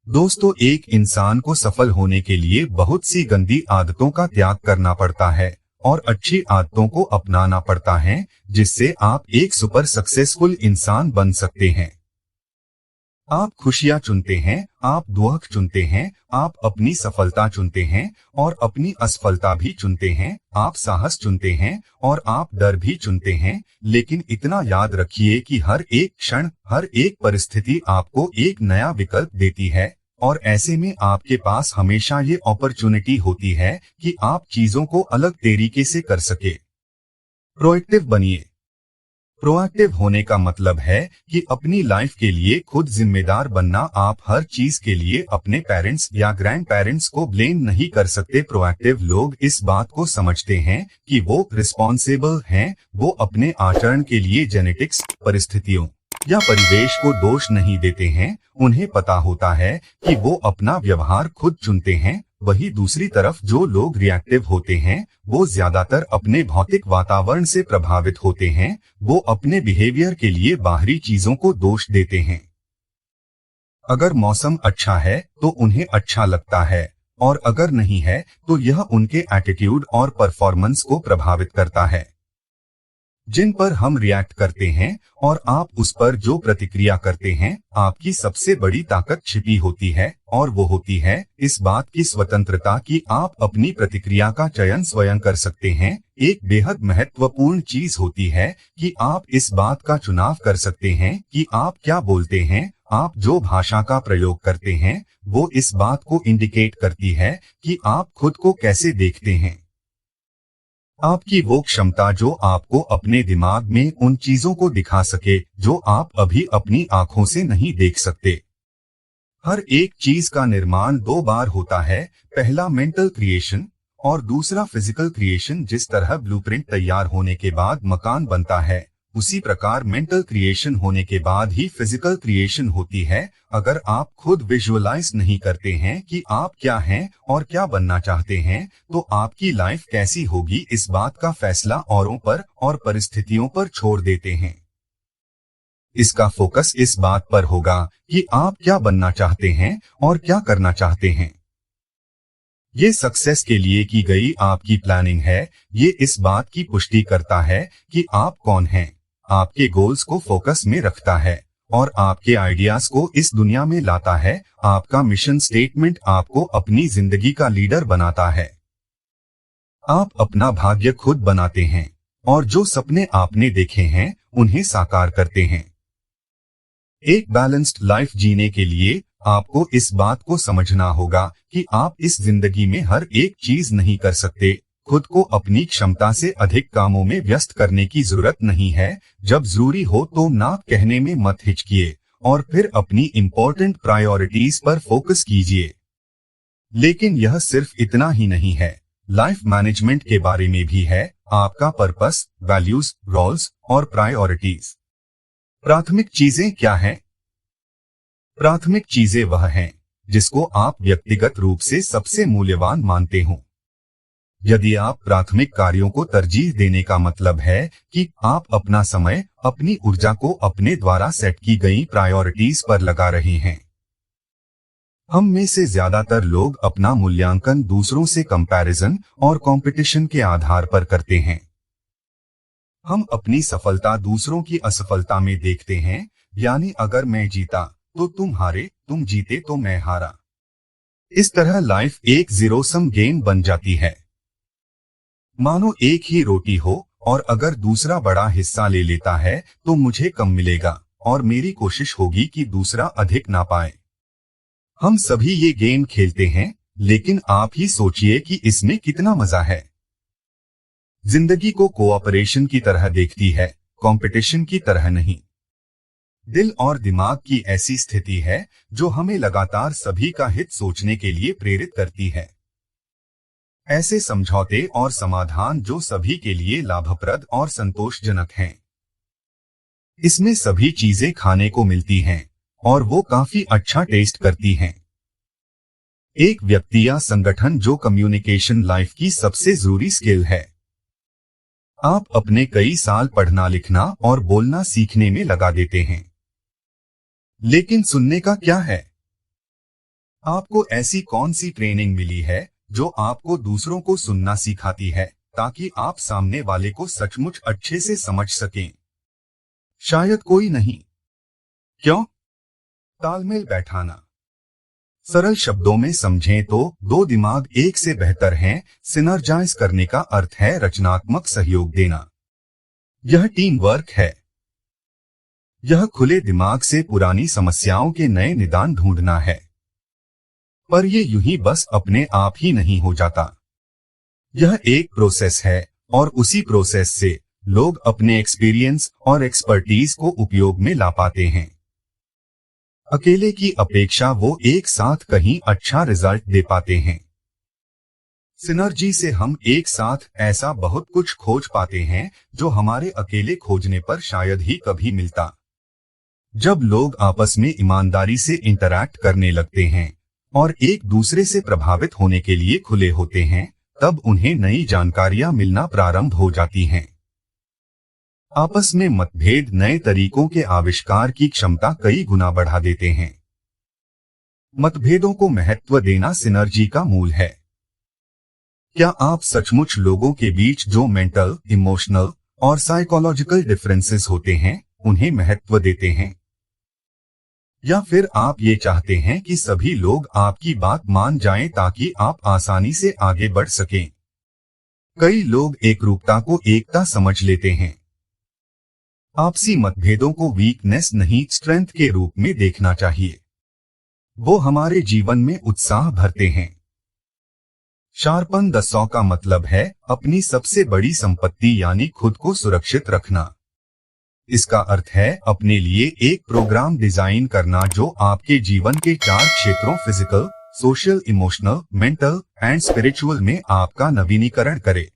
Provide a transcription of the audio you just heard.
दोस्तों, एक इंसान को सफल होने के लिए बहुत सी गंदी आदतों का त्याग करना पड़ता है और अच्छी आदतों को अपनाना पड़ता है, जिससे आप एक सुपर सक्सेसफुल इंसान बन सकते हैं। आप खुशियां चुनते हैं, आप दुख चुनते हैं, आप अपनी सफलता चुनते हैं और अपनी असफलता भी चुनते हैं, आप साहस चुनते हैं और आप डर भी चुनते हैं। लेकिन इतना याद रखिए कि हर एक क्षण, हर एक परिस्थिति आपको एक नया विकल्प देती है और ऐसे में आपके पास हमेशा ये अपॉर्चुनिटी होती है कि आप चीजों को अलग तरीके से कर सके। प्रोएक्टिव बनिए। प्रोएक्टिव होने का मतलब है कि अपनी लाइफ के लिए खुद जिम्मेदार बनना। आप हर चीज के लिए अपने पेरेंट्स या ग्रैंड पेरेंट्स को ब्लेम नहीं कर सकते। प्रोएक्टिव लोग इस बात को समझते हैं कि वो रिस्पॉन्सिबल हैं। वो अपने आचरण के लिए जेनेटिक्स, परिस्थितियों या परिवेश को दोष नहीं देते हैं। उन्हें पता होता है कि वो अपना व्यवहार खुद चुनते हैं। वही दूसरी तरफ जो लोग रिएक्टिव होते हैं, वो ज्यादातर अपने भौतिक वातावरण से प्रभावित होते हैं। वो अपने बिहेवियर के लिए बाहरी चीजों को दोष देते हैं। अगर मौसम अच्छा है तो उन्हें अच्छा लगता है और अगर नहीं है तो यह उनके एटीट्यूड और परफॉर्मेंस को प्रभावित करता है। जिन पर हम रिएक्ट करते हैं और आप उस पर जो प्रतिक्रिया करते हैं, आपकी सबसे बड़ी ताकत छिपी होती है और वो होती है इस बात की स्वतंत्रता कि आप अपनी प्रतिक्रिया का चयन स्वयं कर सकते हैं। एक बेहद महत्वपूर्ण चीज होती है कि आप इस बात का चुनाव कर सकते हैं कि आप क्या बोलते हैं। आप जो भाषा का प्रयोग करते हैं, वो इस बात को इंडिकेट करती है कि आप खुद को कैसे देखते हैं। आपकी वो क्षमता जो आपको अपने दिमाग में उन चीजों को दिखा सके जो आप अभी अपनी आंखों से नहीं देख सकते। हर एक चीज का निर्माण दो बार होता है, पहला मेंटल क्रिएशन और दूसरा फिजिकल क्रिएशन। जिस तरह ब्लूप्रिंट तैयार होने के बाद मकान बनता है, उसी प्रकार मेंटल क्रिएशन होने के बाद ही फिजिकल क्रिएशन होती है। अगर आप खुद विजुअलाइज नहीं करते हैं कि आप क्या हैं और क्या बनना चाहते हैं, तो आपकी लाइफ कैसी होगी इस बात का फैसला औरों पर और परिस्थितियों पर छोड़ देते हैं। इसका फोकस इस बात पर होगा कि आप क्या बनना चाहते हैं और क्या करना चाहते हैं। ये सक्सेस के लिए की गई आपकी प्लानिंग है। ये इस बात की पुष्टि करता है कि आप कौन हैं, आपके गोल्स को फोकस में रखता है और आपके आइडियाज को इस दुनिया में लाता है। आपका मिशन स्टेटमेंट आपको अपनी जिंदगी का लीडर बनाता है। आप अपना भाग्य खुद बनाते हैं और जो सपने आपने देखे हैं, उन्हें साकार करते हैं। एक बैलेंस्ड लाइफ जीने के लिए आपको इस बात को समझना होगा कि आप इस जिंदगी में हर एक चीज नहीं कर सकते। खुद को अपनी क्षमता से अधिक कामों में व्यस्त करने की जरूरत नहीं है। जब जरूरी हो तो ना कहने में मत हिचकिए और फिर अपनी इंपॉर्टेंट प्रायोरिटीज पर फोकस कीजिए। लेकिन यह सिर्फ इतना ही नहीं है, लाइफ मैनेजमेंट के बारे में भी है। आपका पर्पस, वैल्यूज, रोल्स और प्रायोरिटीज। प्राथमिक चीजें क्या हैं? प्राथमिक चीजें वह हैं जिसको आप व्यक्तिगत रूप से सबसे मूल्यवान मानते हो। यदि आप प्राथमिक कार्यों को तरजीह देने का मतलब है कि आप अपना समय, अपनी ऊर्जा को अपने द्वारा सेट की गई प्रायोरिटीज पर लगा रहे हैं। हम में से ज्यादातर लोग अपना मूल्यांकन दूसरों से कंपैरिजन और कंपटीशन के आधार पर करते हैं। हम अपनी सफलता दूसरों की असफलता में देखते हैं, यानी अगर मैं जीता तो तुम हारे, तुम जीते तो मैं हारा। इस तरह लाइफ एक जीरो सम गेम बन जाती है। मानो एक ही रोटी हो और अगर दूसरा बड़ा हिस्सा ले लेता है तो मुझे कम मिलेगा और मेरी कोशिश होगी कि दूसरा अधिक ना पाए। हम सभी ये गेम खेलते हैं, लेकिन आप ही सोचिए कि इसमें कितना मजा है। जिंदगी को कोऑपरेशन की तरह देखती है, कंपटीशन की तरह नहीं। दिल और दिमाग की ऐसी स्थिति है जो हमें लगातार सभी का हित सोचने के लिए प्रेरित करती है। ऐसे समझौते और समाधान जो सभी के लिए लाभप्रद और संतोषजनक हैं। इसमें सभी चीजें खाने को मिलती हैं और वो काफी अच्छा टेस्ट करती हैं। एक व्यक्ति या संगठन जो कम्युनिकेशन लाइफ की सबसे जरूरी स्किल है। आप अपने कई साल पढ़ना, लिखना और बोलना सीखने में लगा देते हैं, लेकिन सुनने का क्या है? आपको ऐसी कौन सी ट्रेनिंग मिली है जो आपको दूसरों को सुनना सिखाती है ताकि आप सामने वाले को सचमुच अच्छे से समझ सकें? शायद कोई नहीं। क्यों? तालमेल बैठाना। सरल शब्दों में समझें तो दो दिमाग एक से बेहतर हैं। सिनर्जाइज करने का अर्थ है रचनात्मक सहयोग देना। यह टीम वर्क है। यह खुले दिमाग से पुरानी समस्याओं के नए निदान ढूंढना है। पर यह यूं ही बस अपने आप ही नहीं हो जाता। यह एक प्रोसेस है और उसी प्रोसेस से लोग अपने एक्सपीरियंस और एक्सपर्टीज को उपयोग में ला पाते हैं। अकेले की अपेक्षा वो एक साथ कहीं अच्छा रिजल्ट दे पाते हैं। सिनर्जी से हम एक साथ ऐसा बहुत कुछ खोज पाते हैं जो हमारे अकेले खोजने पर शायद ही कभी मिलता। जब लोग आपस में ईमानदारी से इंटरैक्ट करने लगते हैं और एक दूसरे से प्रभावित होने के लिए खुले होते हैं, तब उन्हें नई जानकारियां मिलना प्रारंभ हो जाती हैं। आपस में मतभेद नए तरीकों के आविष्कार की क्षमता कई गुना बढ़ा देते हैं। मतभेदों को महत्व देना सिनर्जी का मूल है। क्या आप सचमुच लोगों के बीच जो मेंटल, इमोशनल और साइकोलॉजिकल डिफरेंसेस होते हैं, उन्हें महत्व देते हैं? या फिर आप ये चाहते हैं कि सभी लोग आपकी बात मान जाएं ताकि आप आसानी से आगे बढ़ सकें? कई लोग एकरूपता को एकता समझ लेते हैं। आपसी मतभेदों को वीकनेस नहीं, स्ट्रेंथ के रूप में देखना चाहिए। वो हमारे जीवन में उत्साह भरते हैं। शार्पन द सॉ का मतलब है अपनी सबसे बड़ी संपत्ति यानी खुद को सुरक्षित रखना। इसका अर्थ है अपने लिए एक प्रोग्राम डिजाइन करना जो आपके जीवन के 4 क्षेत्रों physical, social, emotional, mental and spiritual में आपका नवीनीकरण करे।